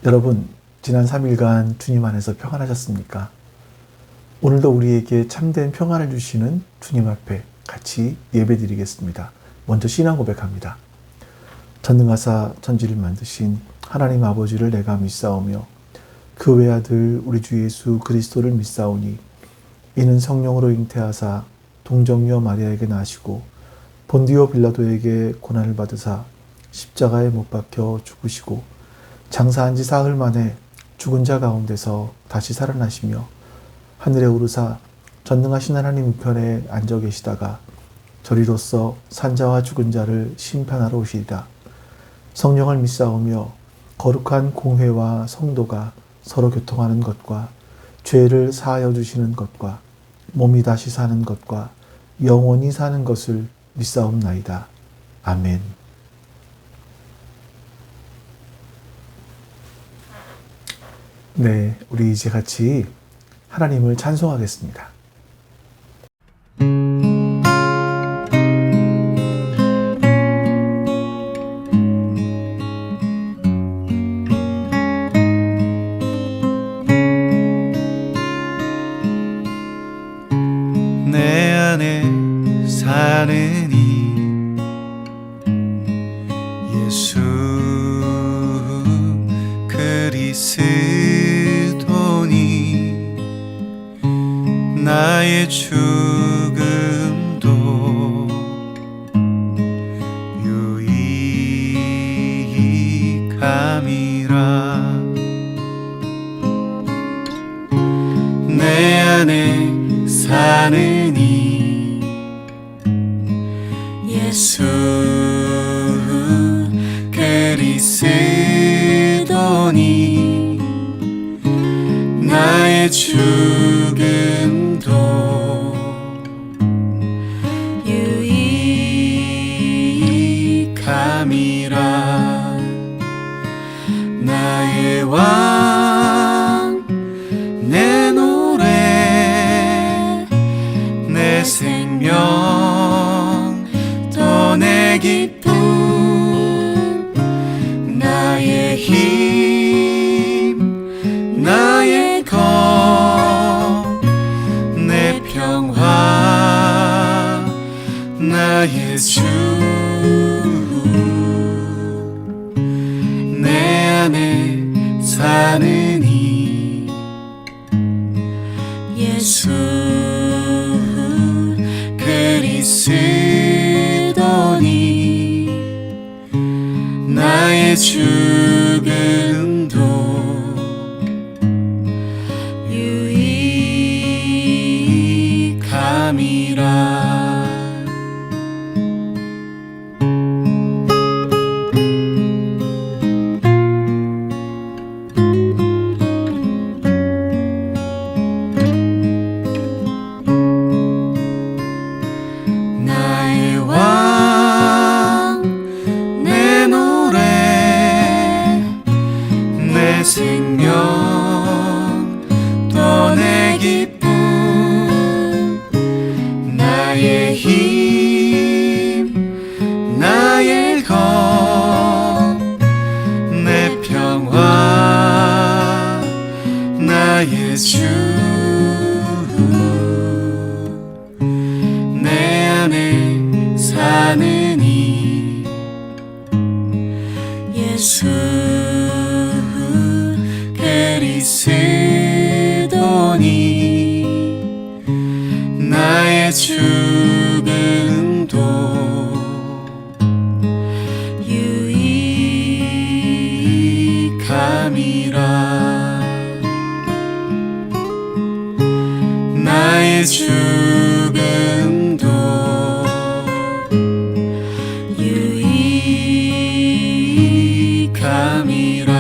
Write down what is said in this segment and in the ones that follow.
여러분, 지난 3일간 주님 안에서 평안하셨습니까? 오늘도 우리에게 참된 평안을 주시는 주님 앞에 같이 예배드리겠습니다. 먼저 신앙 고백합니다. 전능하사 천지를 만드신 하나님 아버지를 내가 믿사오며 그 외아들 우리 주 예수 그리스도를 믿사오니 이는 성령으로 잉태하사 동정녀 마리아에게 나시고 본디오 빌라도에게 고난을 받으사 십자가에 못 박혀 죽으시고 장사한 지 사흘 만에 죽은 자 가운데서 다시 살아나시며 하늘에 오르사 전능하신 하나님 우편에 앉아 계시다가 저리로서 산자와 죽은 자를 심판하러 오시리라. 성령을 믿사오며 거룩한 공회와 성도가 서로 교통하는 것과 죄를 사하여 주시는 것과 몸이 다시 사는 것과 영원히 사는 것을 믿사옵나이다. 아멘. 네, 우리 이제 같이 하나님을 찬송하겠습니다. 내 안에 사는 이 예수 그리스도니 나의 죽음도 유익함이라. 내 안에 사는 이 예수 그리스도니 나의 죽음도 유익함이라. 나의 왕 내 노래 내 생명 또 내 기쁨 나의 힘 나의 검 내 평화 나의 주 내 안에 사는 이 예수 그리스도니 나의 죽음도 유익함이라. 나의 왕 내 노래 내 생명 또 내 기쁨 나의 힘 나의 검 내 평화 나의 주 내 안에 사는 이 예수 그리스도니 나의 죽음도 유익함이라. 나의 죽음도 유익함이라.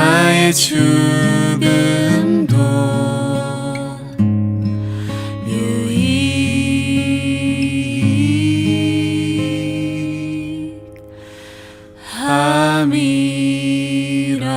나의 죽음도 유익함이라.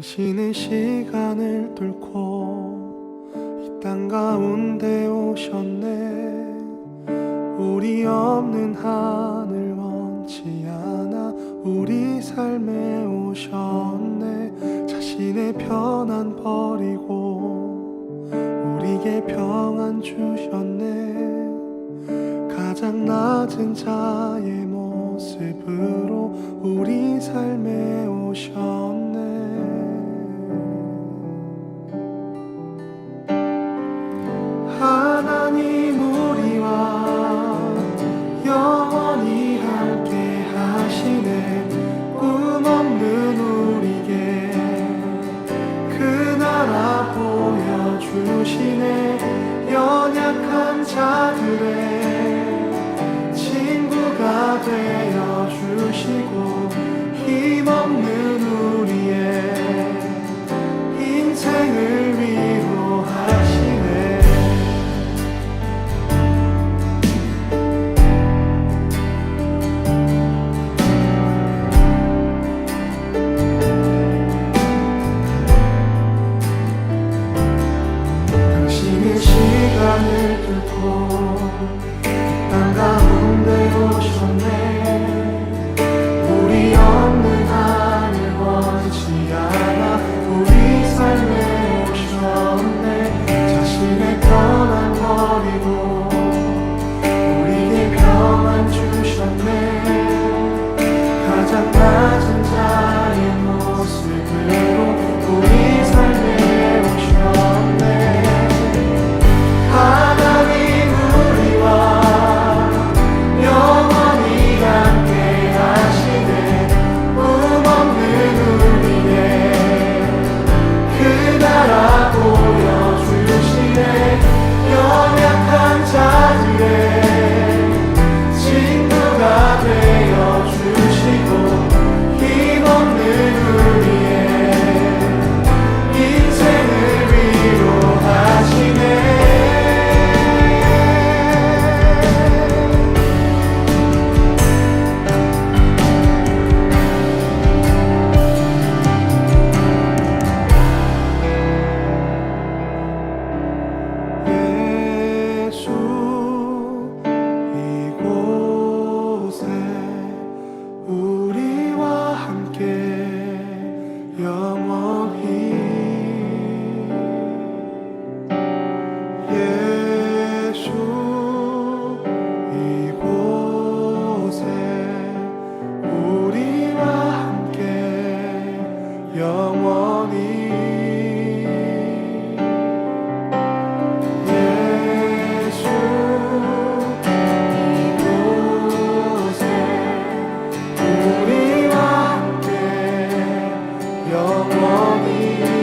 당신은 시간을 뚫고 이 땅 가운데 오셨네. 우리 없는 하늘 원치 않아 우리 삶에 오셨네. 자신의 편안 버리고 우리에게 평안 주셨네. 가장 낮은 자의 모습으로 우리 삶에 오셨네. 하나님 우리와 영원히 함께 하시네. 꿈 없는 우리에게 그 나라 보여주시네. 연약한 자들의 친구가 되어주시고 힘없는 우리의 인생을 위로하시네. 당신의 시간을 뚫고 땅 가운데 오셨네. 우리 없는 하늘 원치 않아 우리 삶에 오셨네. 자신의 편안 버리고 우리에게 평안 주셨네. 가장 낮은 자의 모습으로 우리 삶에 오셨네. 하나님 우리와 영원히 함께 하시네. 꿈 없는 우리의 그 나라 보여주시네. 연약한 자들의 친구가 되어주시고 힘없는 우리의 인생을 위로하시네. 예수 이곳에 우리와 함께 영원히. 예수 이곳에 우리와 함께 영원히. 예수 이곳에 우리와 함께 영원히.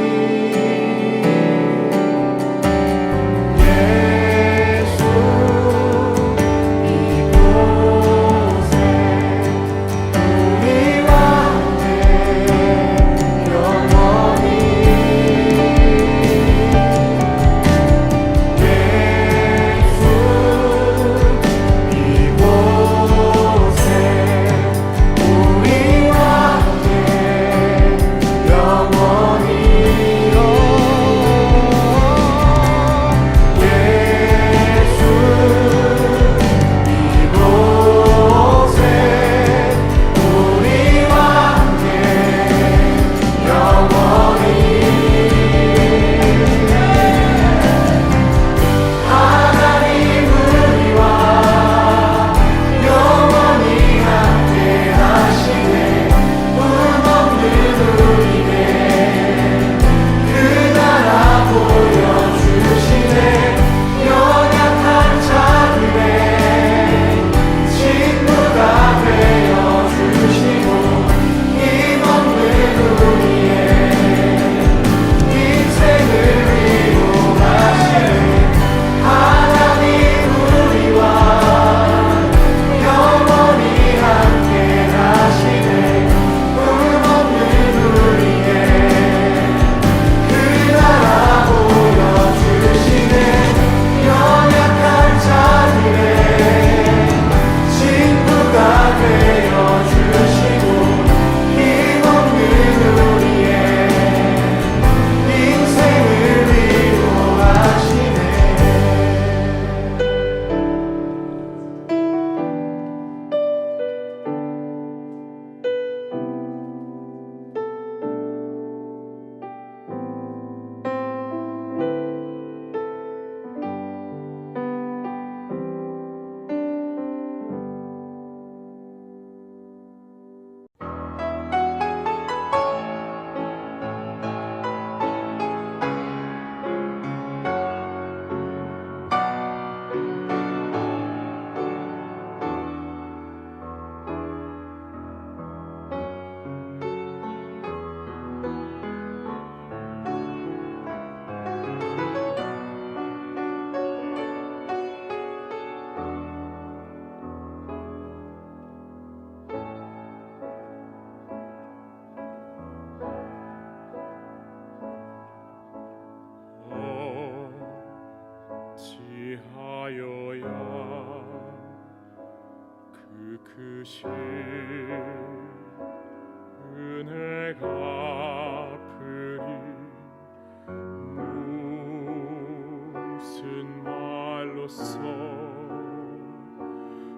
모든 말로써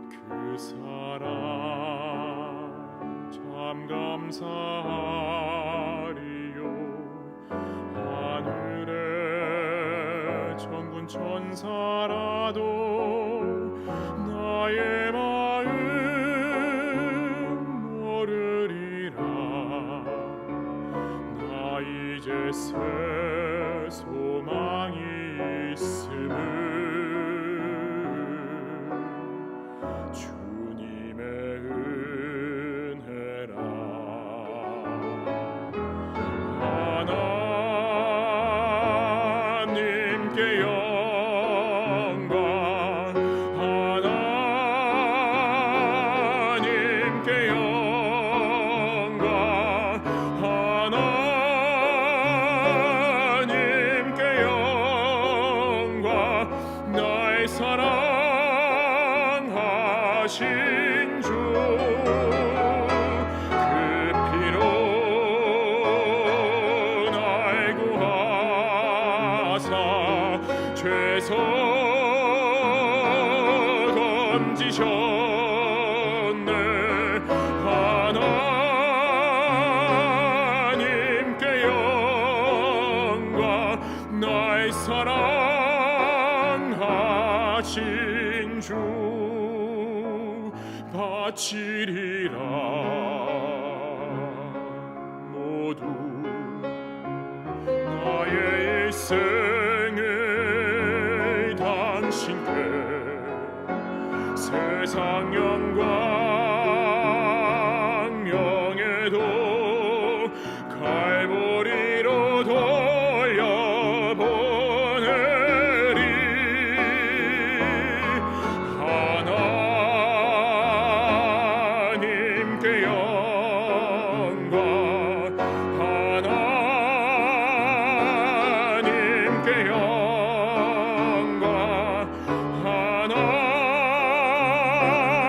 그 사랑 참 감사하리요. 하늘의 천군 천사라도 나의 마음 모르리라. 나 이제 새 소망이 있음을 주님의 은혜라. 하나님께 영광, 하나님께 영광, 하나님께 영광. 나의 사랑하신 주, 그 피로 날 구하사 죄서 건지셨네. 하나님께 영광, 나의 사랑하신 주 바치리라. 모두 나의 일생을 당신께 세상 영광 명예도 갈보리로 돌려보내리. 하나님께 영광, 하나님께 영광,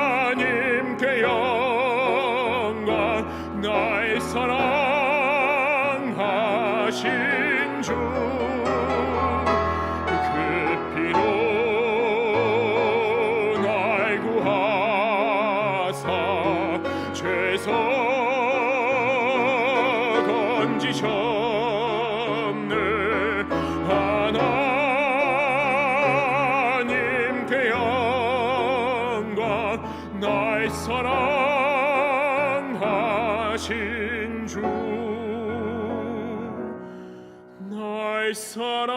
하나님께 영광. 나의 사랑하신 주, 그 피로 날 구하사 죄서 건지셨네. 하나님께 영광, 나의 사랑하신 주, 나의 사랑하신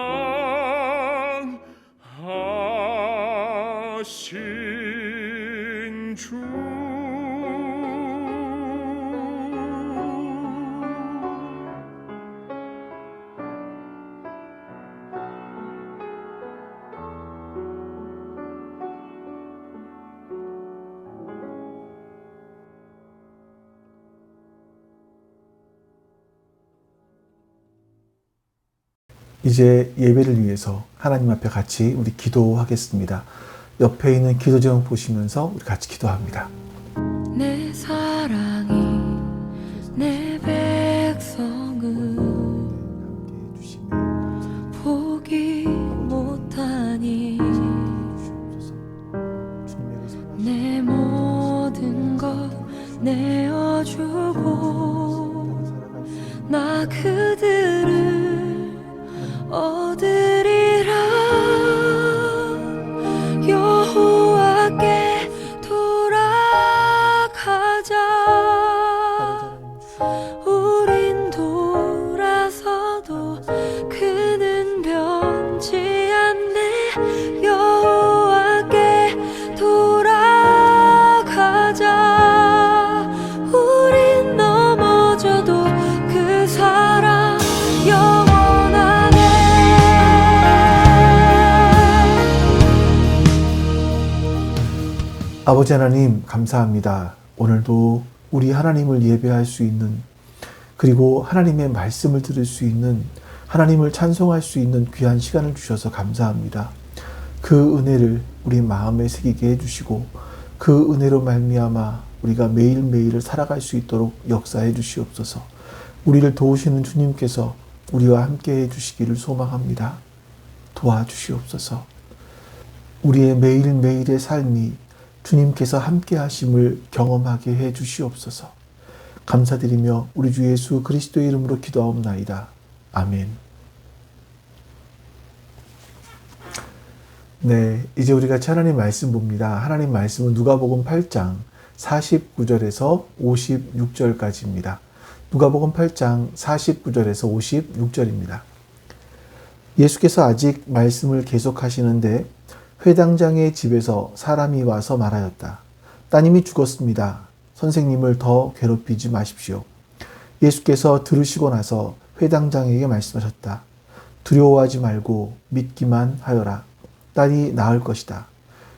주. 이제 예배를 위해서 하나님 앞에 같이 우리 기도하겠습니다. 옆에 있는 기도 제목 보시면서 우리 같이 기도합니다. 내 사랑이 내 백성을 포기 못하니 내 모든 것 내어주고 나 그들을 얻으리라. 여호와께 돌아가자. 우린 돌아서도 그는 변치 않네. 여호와께 돌아가자. 우린 넘어져도 그 사랑 영원하네. 아버지 하나님 감사합니다. 오늘도 우리 하나님을 예배할 수 있는, 그리고 하나님의 말씀을 들을 수 있는, 하나님을 찬송할 수 있는 귀한 시간을 주셔서 감사합니다. 그 은혜를 우리 마음에 새기게 해주시고 그 은혜로 말미암아 우리가 매일매일을 살아갈 수 있도록 역사해 주시옵소서. 우리를 도우시는 주님께서 우리와 함께 해주시기를 소망합니다. 도와주시옵소서. 우리의 매일매일의 삶이 주님께서 함께 하심을 경험하게 해 주시옵소서. 감사드리며 우리 주 예수 그리스도의 이름으로 기도하옵나이다. 아멘. 네, 이제 우리 같이 하나님 말씀 봅니다. 하나님 말씀은 누가복음 8장 49절에서 56절까지입니다. 누가복음 8장 49절에서 56절입니다. 예수께서 아직 말씀을 계속하시는데 회당장의 집에서 사람이 와서 말하였다. 따님이 죽었습니다. 선생님을 더 괴롭히지 마십시오. 예수께서 들으시고 나서 회당장에게 말씀하셨다. 두려워하지 말고 믿기만 하여라. 딸이 나을 것이다.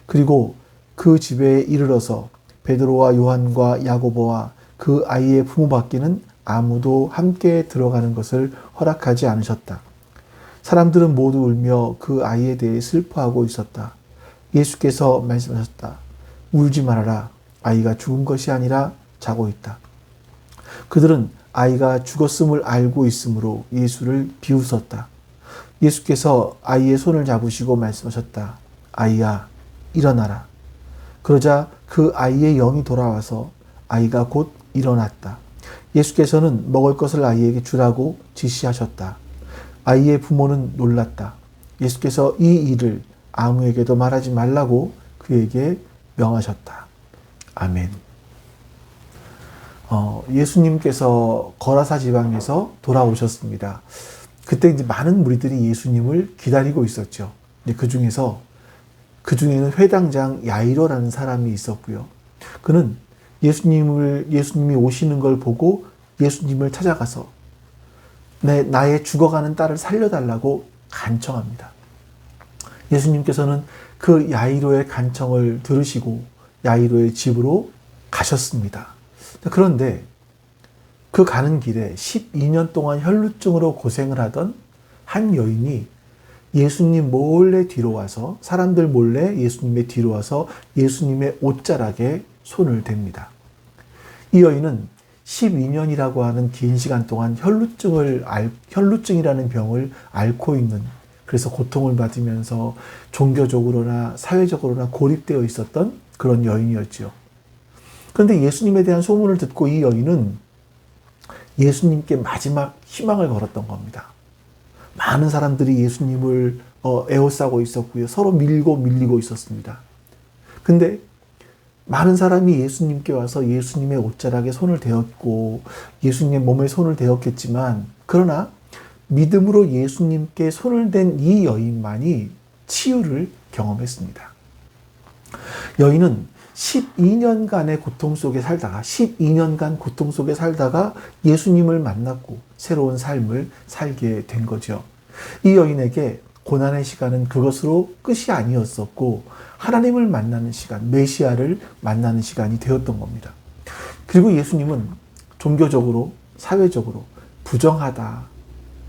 그리고 그 집에 이르러서 베드로와 요한과 야고보와 그 아이의 부모밖에는 아무도 함께 들어가는 것을 허락하지 않으셨다. 사람들은 모두 울며 그 아이에 대해 슬퍼하고 있었다. 예수께서 말씀하셨다. 울지 말아라. 아이가 죽은 것이 아니라 자고 있다. 그들은 아이가 죽었음을 알고 있으므로 예수를 비웃었다. 예수께서 아이의 손을 잡으시고 말씀하셨다. 아이야, 일어나라. 그러자 그 아이의 영이 돌아와서 아이가 곧 일어났다. 예수께서는 먹을 것을 아이에게 주라고 지시하셨다. 아이의 부모는 놀랐다. 예수께서 이 일을 아무에게도 말하지 말라고 그에게 명하셨다. 아멘. 예수님께서 거라사 지방에서 돌아오셨습니다. 그때 이제 많은 무리들이 예수님을 기다리고 있었죠. 그 중에는 회당장 야이로라는 사람이 있었고요. 그는 예수님이 오시는 걸 보고 예수님을 찾아가서 나의 죽어가는 딸을 살려달라고 간청합니다. 예수님께서는 그 야이로의 간청을 들으시고 야이로의 집으로 가셨습니다. 그런데 그 가는 길에 12년 동안 혈루증으로 고생을 하던 한 여인이 예수님 몰래 뒤로 와서 사람들 몰래 예수님의 뒤로 와서 예수님의 옷자락에 손을 댑니다. 이 여인은 12년이라고 하는 긴 시간 동안 혈루증이라는 병을 앓고 있는, 그래서 고통을 받으면서 종교적으로나 사회적으로나 고립되어 있었던 그런 여인이었지요. 그런데 예수님에 대한 소문을 듣고 이 여인은 예수님께 마지막 희망을 걸었던 겁니다. 많은 사람들이 예수님을 에워싸고 있었고요. 서로 밀리고 있었습니다. 근데 많은 사람이 예수님께 와서 예수님의 옷자락에 손을 대었고 예수님의 몸에 손을 대었겠지만, 그러나 믿음으로 예수님께 손을 댄 이 여인만이 치유를 경험했습니다. 여인은 12년간 고통 속에 살다가 예수님을 만났고 새로운 삶을 살게 된 거죠. 이 여인에게 고난의 시간은 그것으로 끝이 아니었었고 하나님을 만나는 시간, 메시아를 만나는 시간이 되었던 겁니다. 그리고 예수님은 종교적으로, 사회적으로 부정하다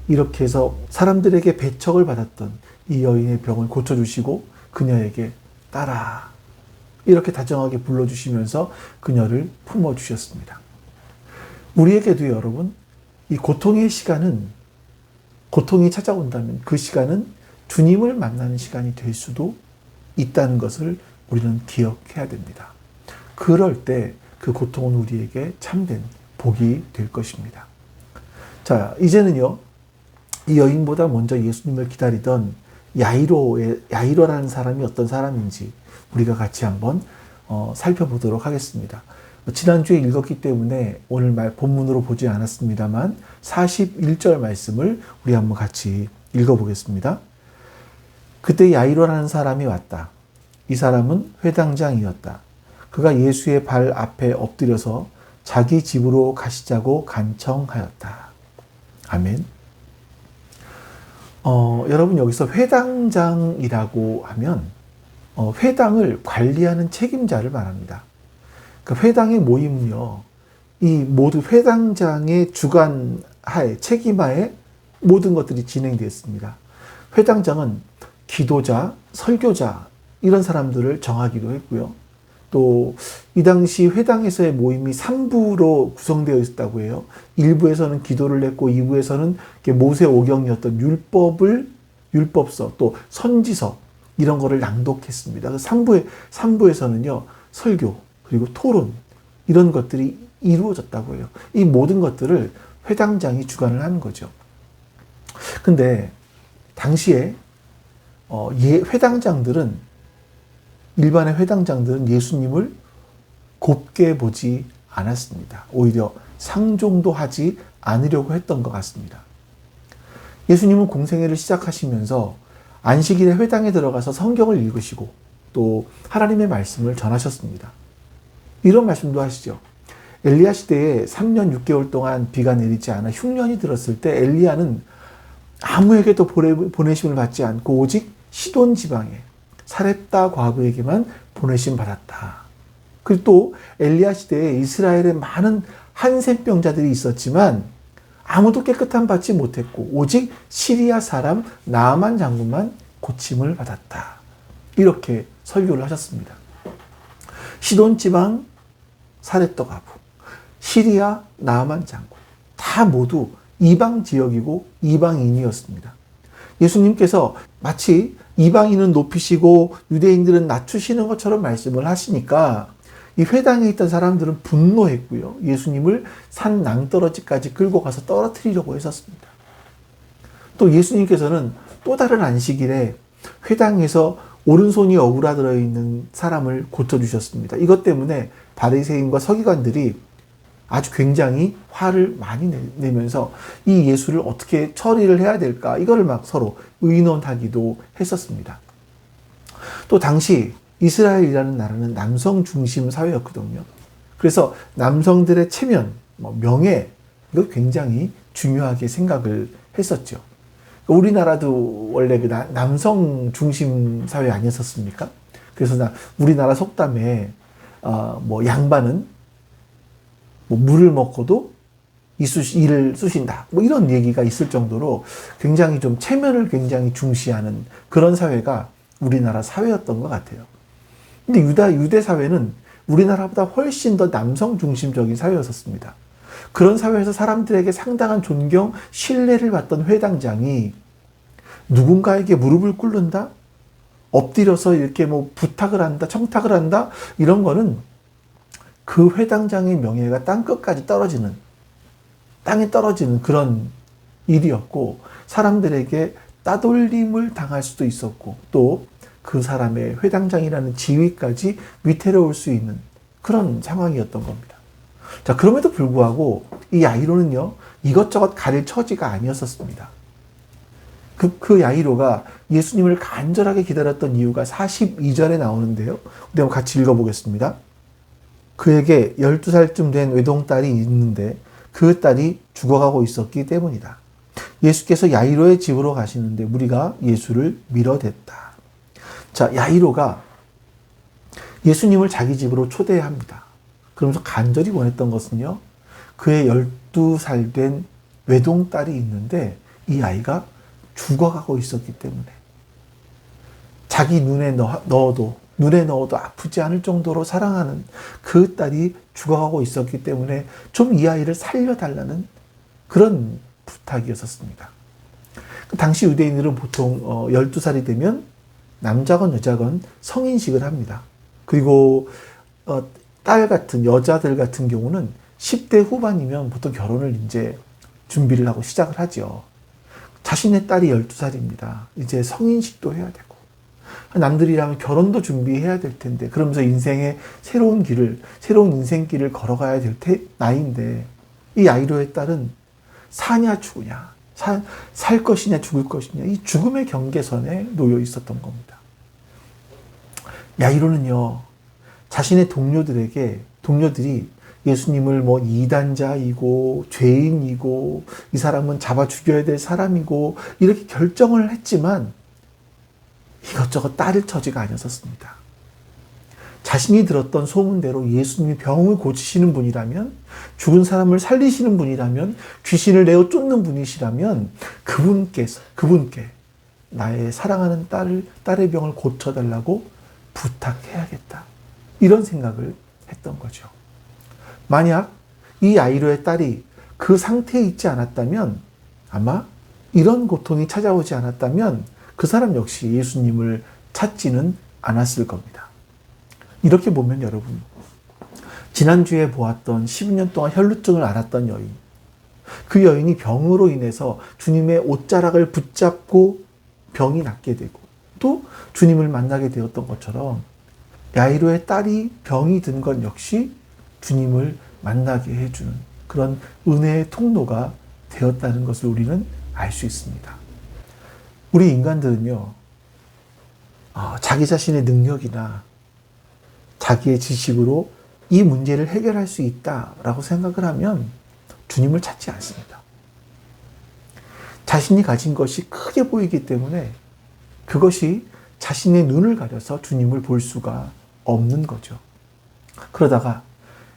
이렇게 해서 사람들에게 배척을 받았던 이 여인의 병을 고쳐주시고 그녀에게 딸아 이렇게 다정하게 불러주시면서 그녀를 품어주셨습니다. 우리에게도 여러분, 이 고통의 시간은, 고통이 찾아온다면 그 시간은 주님을 만나는 시간이 될 수도 있다는 것을 우리는 기억해야 됩니다. 그럴 때 그 고통은 우리에게 참된 복이 될 것입니다. 자, 이제는요, 이 여인보다 먼저 예수님을 기다리던 야이로라는 사람이 어떤 사람인지 우리가 같이 한번 살펴보도록 하겠습니다. 지난주에 읽었기 때문에 오늘 본문으로 보지 않았습니다만 41절 말씀을 우리 한번 같이 읽어보겠습니다. 그때 야이로라는 사람이 왔다. 이 사람은 회당장이었다. 그가 예수의 발 앞에 엎드려서 자기 집으로 가시자고 간청하였다. 아멘. 여러분, 여기서 회당장이라고 하면 회당을 관리하는 책임자를 말합니다. 그 회당의 모임은요, 이 모두 회당장의 주관하에, 책임하에 모든 것들이 진행되었습니다. 회당장은 기도자, 설교자 이런 사람들을 정하기도 했고요. 또 이 당시 회당에서의 모임이 3부로 구성되어 있었다고 해요. 1부에서는 기도를 했고 2부에서는 모세오경이었던 율법을 율법서, 또 선지서 이런 거를 낭독했습니다. 3부에서는요, 설교, 그리고 토론, 이런 것들이 이루어졌다고 해요. 이 모든 것들을 회당장이 주관을 하는 거죠. 근데 당시에 일반의 회당장들은 예수님을 곱게 보지 않았습니다. 오히려 상종도 하지 않으려고 했던 것 같습니다. 예수님은 공생애를 시작하시면서 안식일에 회당에 들어가서 성경을 읽으시고 또 하나님의 말씀을 전하셨습니다. 이런 말씀도 하시죠. 엘리야 시대에 3년 6개월 동안 비가 내리지 않아 흉년이 들었을 때 엘리야는 아무에게도 보내심을 받지 않고 오직 시돈 지방에 사렙다 과부에게만 보내심 받았다. 그리고 또 엘리야 시대에 이스라엘에 많은 한센병자들이 있었지만 아무도 깨끗함 받지 못했고 오직 시리아 사람 나아만 장군만 고침을 받았다. 이렇게 설교를 하셨습니다. 시돈 지방 사렙다 과부, 시리아 나아만 장군 다 모두 이방 지역이고 이방인이었습니다. 예수님께서 마치 이방인은 높이시고 유대인들은 낮추시는 것처럼 말씀을 하시니까 이 회당에 있던 사람들은 분노했고요. 예수님을 산 낭떠러지까지 끌고 가서 떨어뜨리려고 했었습니다. 또 예수님께서는 또 다른 안식일에 회당에서 오른손이 어그라들어 있는 사람을 고쳐주셨습니다. 이것 때문에 바리새인과 서기관들이 아주 굉장히 화를 많이 내면서 이 예수를 어떻게 처리를 해야 될까 이거를 막 서로 의논하기도 했었습니다. 또 당시 이스라엘이라는 나라는 남성 중심 사회였거든요. 그래서 남성들의 체면, 명예 이거 굉장히 중요하게 생각을 했었죠. 우리나라도 원래 그 남성 중심 사회 아니었었습니까? 그래서 우리나라 속담에 양반은 물을 먹고도 이를 쑤신다. 이런 얘기가 있을 정도로 굉장히 좀 체면을 굉장히 중시하는 그런 사회가 우리나라 사회였던 것 같아요. 근데 유대 사회는 우리나라보다 훨씬 더 남성 중심적인 사회였었습니다. 그런 사회에서 사람들에게 상당한 존경, 신뢰를 받던 회당장이 누군가에게 무릎을 꿇는다? 엎드려서 이렇게 부탁을 한다, 청탁을 한다? 이런 거는 그 회당장의 명예가 땅에 떨어지는 그런 일이었고, 사람들에게 따돌림을 당할 수도 있었고, 또 그 사람의 회당장이라는 지위까지 위태로울 수 있는 그런 상황이었던 겁니다. 자, 그럼에도 불구하고 이 야이로는요, 이것저것 가릴 처지가 아니었었습니다. 그 야이로가 예수님을 간절하게 기다렸던 이유가 42절에 나오는데요. 우리 한번 같이 읽어보겠습니다. 그에게 12살쯤 된 외동딸이 있는데 그 딸이 죽어가고 있었기 때문이다. 예수께서 야이로의 집으로 가시는데 무리가 예수를 밀어댔다. 자, 야이로가 예수님을 자기 집으로 초대합니다. 그러면서 간절히 원했던 것은요, 그의 12살 된 외동딸이 있는데 이 아이가 죽어가고 있었기 때문에 자기 눈에 넣어도 아프지 않을 정도로 사랑하는 그 딸이 죽어가고 있었기 때문에 좀 이 아이를 살려달라는 그런 부탁이었었습니다. 당시 유대인들은 보통 12살이 되면 남자건 여자건 성인식을 합니다. 그리고 여자들 같은 경우는 10대 후반이면 보통 결혼을 이제 준비를 하고 시작을 하죠. 자신의 딸이 12살입니다. 이제 성인식도 해야 되고, 남들이라면 결혼도 준비해야 될 텐데, 그러면서 인생의 새로운 인생길을 걸어가야 될 나이인데, 이 야이로의 딸은 사냐 죽으냐, 살 것이냐 죽을 것이냐, 이 죽음의 경계선에 놓여 있었던 겁니다. 야이로는요, 자신의 동료들이 예수님을 이단자이고 죄인이고 이 사람은 잡아 죽여야 될 사람이고 이렇게 결정을 했지만 이것저것 따를 처지가 아니었었습니다. 자신이 들었던 소문대로 예수님이 병을 고치시는 분이라면, 죽은 사람을 살리시는 분이라면, 귀신을 내어 쫓는 분이시라면 그분께 나의 사랑하는 딸의 병을 고쳐달라고 부탁해야겠다. 이런 생각을 했던 거죠. 만약 이 야이로의 딸이 그 상태에 있지 않았다면, 아마 이런 고통이 찾아오지 않았다면 그 사람 역시 예수님을 찾지는 않았을 겁니다. 이렇게 보면 여러분, 지난주에 보았던 12년 동안 혈루증을 앓았던 여인, 그 여인이 병으로 인해서 주님의 옷자락을 붙잡고 병이 낫게 되고 또 주님을 만나게 되었던 것처럼 야이로의 딸이 병이 든 것 역시 주님을 만나게 해주는 그런 은혜의 통로가 되었다는 것을 우리는 알 수 있습니다. 우리 인간들은요, 자기 자신의 능력이나 자기의 지식으로 이 문제를 해결할 수 있다라고 생각을 하면 주님을 찾지 않습니다. 자신이 가진 것이 크게 보이기 때문에 그것이 자신의 눈을 가려서 주님을 볼 수가 없는 거죠. 그러다가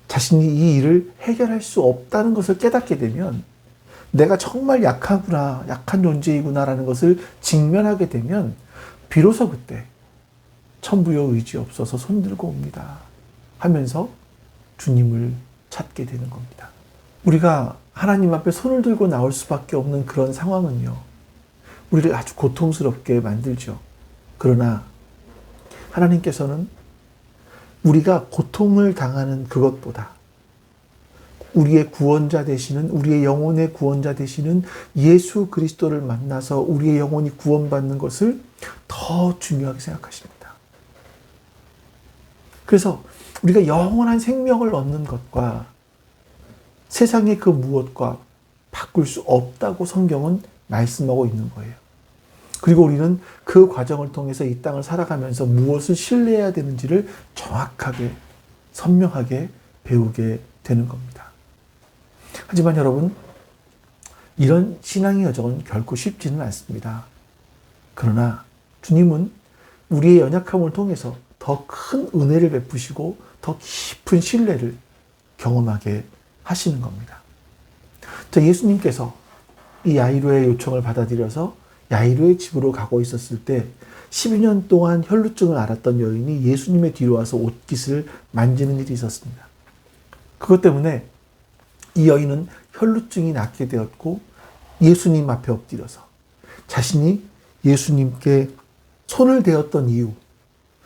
자신이 이 일을 해결할 수 없다는 것을 깨닫게 되면 내가 정말 약하구나, 약한 존재이구나라는 것을 직면하게 되면 비로소 그때 천부여 의지 없어서 손들고 옵니다 하면서 주님을 찾게 되는 겁니다. 우리가 하나님 앞에 손을 들고 나올 수밖에 없는 그런 상황은요, 우리를 아주 고통스럽게 만들죠. 그러나 하나님께서는 우리가 고통을 당하는 그것보다 우리의 구원자 되시는, 우리의 영혼의 구원자 되시는 예수 그리스도를 만나서 우리의 영혼이 구원받는 것을 더 중요하게 생각하십니다. 그래서 우리가 영원한 생명을 얻는 것과 세상의 그 무엇과 바꿀 수 없다고 성경은 말씀하고 있는 거예요. 그리고 우리는 그 과정을 통해서 이 땅을 살아가면서 무엇을 신뢰해야 되는지를 정확하게, 선명하게 배우게 되는 겁니다. 하지만 여러분, 이런 신앙의 여정은 결코 쉽지는 않습니다. 그러나 주님은 우리의 연약함을 통해서 더 큰 은혜를 베푸시고 더 깊은 신뢰를 경험하게 하시는 겁니다. 예수님께서 이 야이로의 요청을 받아들여서 야이로의 집으로 가고 있었을 때 12년 동안 혈루증을 앓았던 여인이 예수님의 뒤로 와서 옷깃을 만지는 일이 있었습니다. 그것 때문에 이 여인은 혈루증이 낫게 되었고 예수님 앞에 엎드려서 자신이 예수님께 손을 대었던 이유,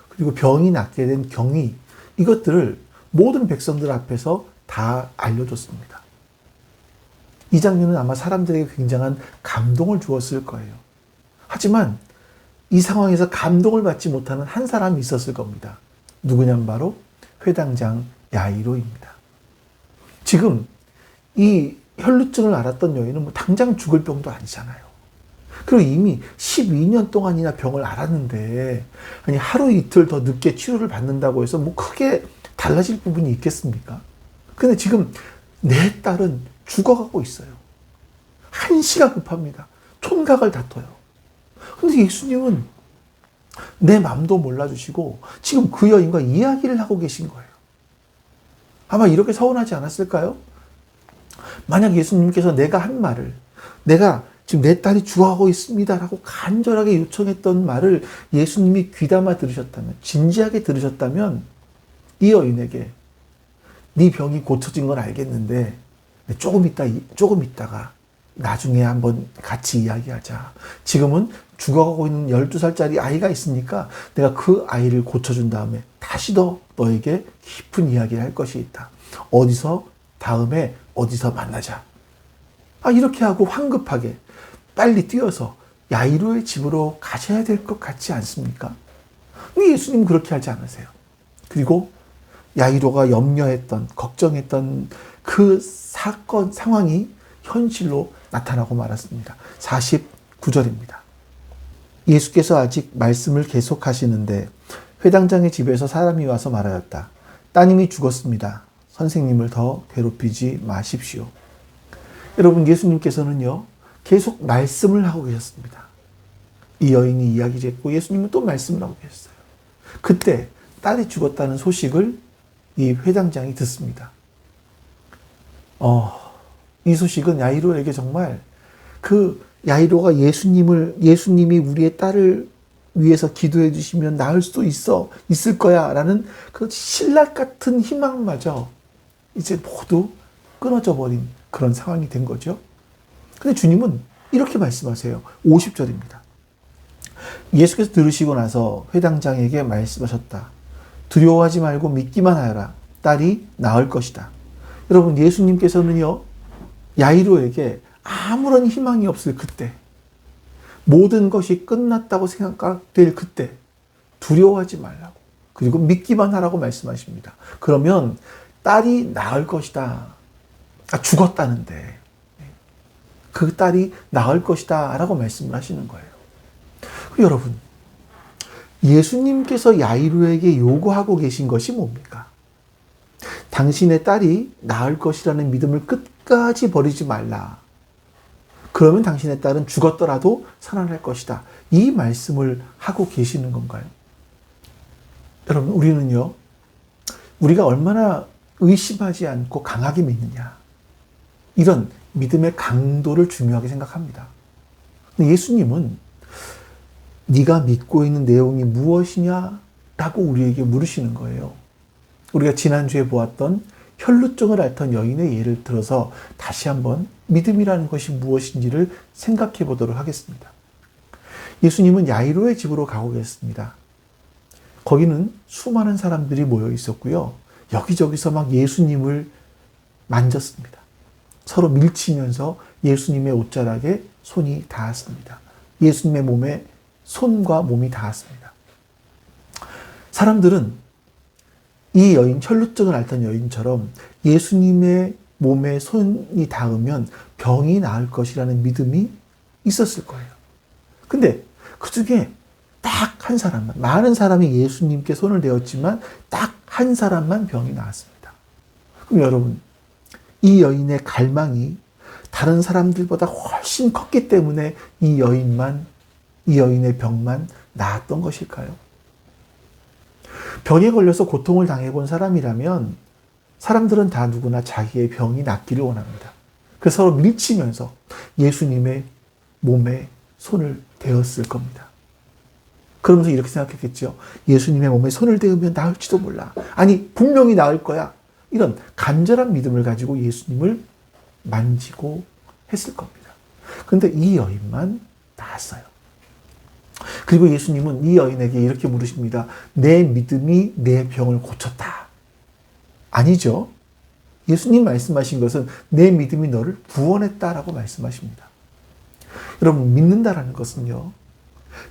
그리고 병이 낫게 된 경위, 이것들을 모든 백성들 앞에서 다 알려줬습니다. 이 장면은 아마 사람들에게 굉장한 감동을 주었을 거예요. 하지만 이 상황에서 감동을 받지 못하는 한 사람이 있었을 겁니다. 누구냐면 바로 회당장 야이로입니다. 지금 이 혈루증을 앓았던 여인은 뭐 당장 죽을 병도 아니잖아요. 그리고 이미 12년 동안이나 병을 앓았는데, 아니 하루 이틀 더 늦게 치료를 받는다고 해서 뭐 크게 달라질 부분이 있겠습니까? 근데 지금 내 딸은 죽어가고 있어요. 한시가 급합니다. 촌각을 다퉈요. 근데 예수님은 내 마음도 몰라주시고 지금 그 여인과 이야기를 하고 계신 거예요. 아마 이렇게 서운하지 않았을까요? 만약 예수님께서 내가 한 말을, 내가 지금 내 딸이 죽어가고 있습니다라고 간절하게 요청했던 말을 예수님이 귀담아 들으셨다면, 진지하게 들으셨다면 이 여인에게 네 병이 고쳐진 건 알겠는데 조금 있다가 나중에 한번 같이 이야기하자. 지금은 죽어가고 있는 12살짜리 아이가 있으니까 내가 그 아이를 고쳐준 다음에 다시 더 너에게 깊은 이야기를 할 것이 있다. 다음에 어디서 만나자. 이렇게 하고 황급하게 빨리 뛰어서 야이로의 집으로 가셔야 될 것 같지 않습니까? 근데 예수님은 그렇게 하지 않으세요. 그리고 야이로가 염려했던, 걱정했던 그 사건, 상황이 현실로 나타나고 말았습니다. 49절입니다. 예수께서 아직 말씀을 계속하시는데 회당장의 집에서 사람이 와서 말하였다. 따님이 죽었습니다. 선생님을 더 괴롭히지 마십시오. 여러분, 예수님께서는요, 계속 말씀을 하고 계셨습니다. 이 여인이 이야기를 했고 예수님은 또 말씀을 하고 계셨어요. 그때 딸이 죽었다는 소식을 이 회당장이 듣습니다. 이 소식은 야이로에게 정말 그 야이로가 예수님이 우리의 딸을 위해서 기도해 주시면 나을 수도 있을 거야 라는 그 신랄 같은 희망마저 이제 모두 끊어져 버린 그런 상황이 된 거죠. 근데 주님은 이렇게 말씀하세요. 50절입니다. 예수께서 들으시고 나서 회당장에게 말씀하셨다. 두려워하지 말고 믿기만 하여라. 딸이 나을 것이다. 여러분, 예수님께서는요, 야이로에게 아무런 희망이 없을 그때, 모든 것이 끝났다고 생각될 그때 두려워하지 말라고, 그리고 믿기만 하라고 말씀하십니다. 그러면 딸이 나을 것이다. 죽었다는데 그 딸이 나을 것이다 라고 말씀을 하시는 거예요. 여러분, 예수님께서 야이로에게 요구하고 계신 것이 뭡니까? 당신의 딸이 나을 것이라는 믿음을 끝까지 버리지 말라. 그러면 당신의 딸은 죽었더라도 살아날 것이다. 이 말씀을 하고 계시는 건가요? 여러분, 우리는요, 우리가 얼마나 의심하지 않고 강하게 믿느냐, 이런 믿음의 강도를 중요하게 생각합니다. 근데 예수님은 네가 믿고 있는 내용이 무엇이냐? 라고 우리에게 물으시는 거예요. 우리가 지난주에 보았던 혈루증을 앓던 여인의 예를 들어서 다시 한번 믿음이라는 것이 무엇인지를 생각해 보도록 하겠습니다. 예수님은 야이로의 집으로 가고 계셨습니다. 거기는 수많은 사람들이 모여 있었고요. 여기저기서 막 예수님을 만졌습니다. 서로 밀치면서 예수님의 옷자락에 손이 닿았습니다. 예수님의 몸에 손과 몸이 닿았습니다. 사람들은 이 여인, 혈루증을 앓던 여인처럼 예수님의 몸에 손이 닿으면 병이 나을 것이라는 믿음이 있었을 거예요. 근데 그 중에 딱 한 사람만, 많은 사람이 예수님께 손을 대었지만 딱 한 사람만 병이 나았습니다. 그럼 여러분, 이 여인의 갈망이 다른 사람들보다 훨씬 컸기 때문에 이 여인의 병만 나았던 것일까요? 병에 걸려서 고통을 당해본 사람이라면 사람들은 다 누구나 자기의 병이 낫기를 원합니다. 그래서 서로 밀치면서 예수님의 몸에 손을 대었을 겁니다. 그러면서 이렇게 생각했겠죠. 예수님의 몸에 손을 대으면 나을지도 몰라. 아니, 분명히 나을 거야. 이런 간절한 믿음을 가지고 예수님을 만지고 했을 겁니다. 그런데 이 여인만 나았어요. 그리고 예수님은 이 여인에게 이렇게 물으십니다. 내 믿음이 내 병을 고쳤다. 아니죠. 예수님 말씀하신 것은 내 믿음이 너를 구원했다라고 말씀하십니다. 여러분, 믿는다라는 것은요,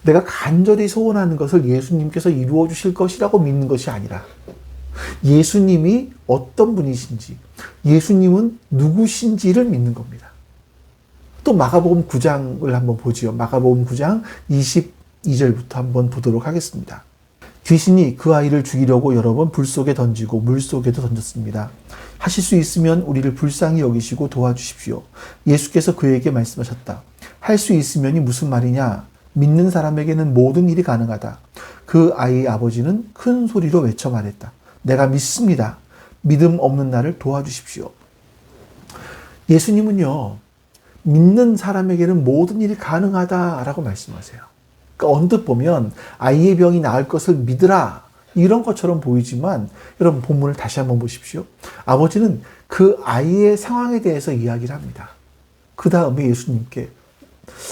내가 간절히 소원하는 것을 예수님께서 이루어 주실 것이라고 믿는 것이 아니라 예수님이 어떤 분이신지, 예수님은 누구신지를 믿는 겁니다. 또 마가복음 9장을 한번 보지요. 마가복음 9장 22절부터 한번 보도록 하겠습니다. 귀신이 그 아이를 죽이려고 여러 번 불 속에 던지고 물 속에도 던졌습니다. 하실 수 있으면 우리를 불쌍히 여기시고 도와주십시오. 예수께서 그에게 말씀하셨다. 할 수 있으면이 무슨 말이냐? 믿는 사람에게는 모든 일이 가능하다. 그 아이의 아버지는 큰 소리로 외쳐 말했다. 내가 믿습니다. 믿음 없는 나를 도와주십시오. 예수님은요, 믿는 사람에게는 모든 일이 가능하다라고 말씀하세요. 그러니까 언뜻 보면 아이의 병이 나을 것을 믿으라, 이런 것처럼 보이지만 여러분, 본문을 다시 한번 보십시오. 아버지는 그 아이의 상황에 대해서 이야기를 합니다. 그 다음에 예수님께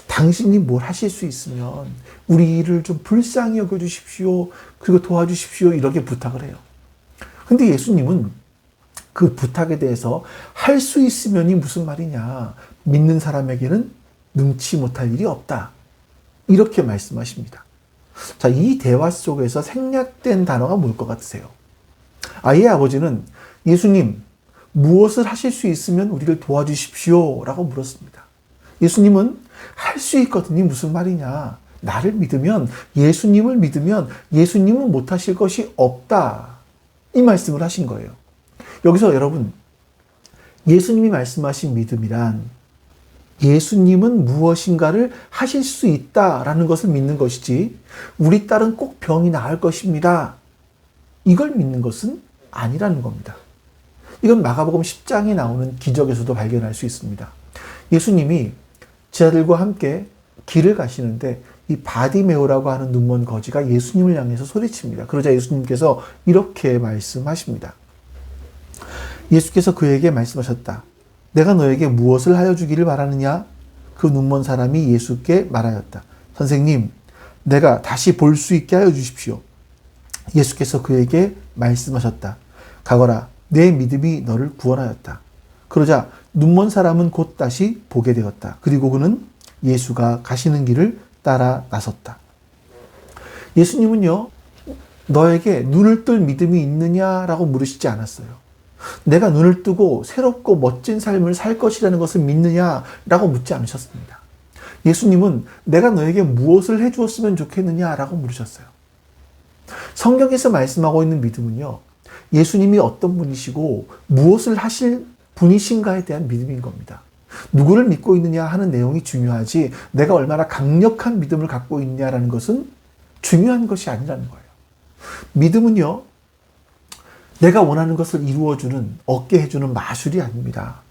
당신이 뭘 하실 수 있으면 우리를 좀 불쌍히 여겨주십시오. 그리고 도와주십시오. 이렇게 부탁을 해요. 근데 예수님은 그 부탁에 대해서 할 수 있으면이 무슨 말이냐? 믿는 사람에게는 능치 못할 일이 없다. 이렇게 말씀하십니다. 자, 이 대화 속에서 생략된 단어가 뭘 것 같으세요? 아이의 아버지는 예수님, 무엇을 하실 수 있으면 우리를 도와주십시오. 라고 물었습니다. 예수님은 할 수 있거든요. 무슨 말이냐? 나를 믿으면, 예수님을 믿으면 예수님은 못하실 것이 없다. 이 말씀을 하신 거예요. 여기서 여러분, 예수님이 말씀하신 믿음이란 예수님은 무엇인가를 하실 수 있다라는 것을 믿는 것이지, 우리 딸은 꼭 병이 나을 것입니다, 이걸 믿는 것은 아니라는 겁니다. 이건 마가복음 10장에 나오는 기적에서도 발견할 수 있습니다. 예수님이 제자들과 함께 길을 가시는데 이 바디메오라고 하는 눈먼 거지가 예수님을 향해서 소리칩니다. 그러자 예수님께서 이렇게 말씀하십니다. 예수께서 그에게 말씀하셨다. 내가 너에게 무엇을 하여 주기를 바라느냐? 그 눈먼 사람이 예수께 말하였다. 선생님, 내가 다시 볼 수 있게 하여 주십시오. 예수께서 그에게 말씀하셨다. 가거라, 내 믿음이 너를 구원하였다. 그러자 눈먼 사람은 곧 다시 보게 되었다. 그리고 그는 예수가 가시는 길을 따라 나섰다. 예수님은요, 너에게 눈을 뜰 믿음이 있느냐라고 물으시지 않았어요. 내가 눈을 뜨고 새롭고 멋진 삶을 살 것이라는 것을 믿느냐라고 묻지 않으셨습니다. 예수님은 내가 너에게 무엇을 해주었으면 좋겠느냐라고 물으셨어요. 성경에서 말씀하고 있는 믿음은요, 예수님이 어떤 분이시고 무엇을 하실 분이신가에 대한 믿음인 겁니다. 누구를 믿고 있느냐 하는 내용이 중요하지 내가 얼마나 강력한 믿음을 갖고 있냐라는 것은 중요한 것이 아니라는 거예요. 믿음은요, 내가 원하는 것을 이루어주는, 얻게 해주는 마술이 아닙니다.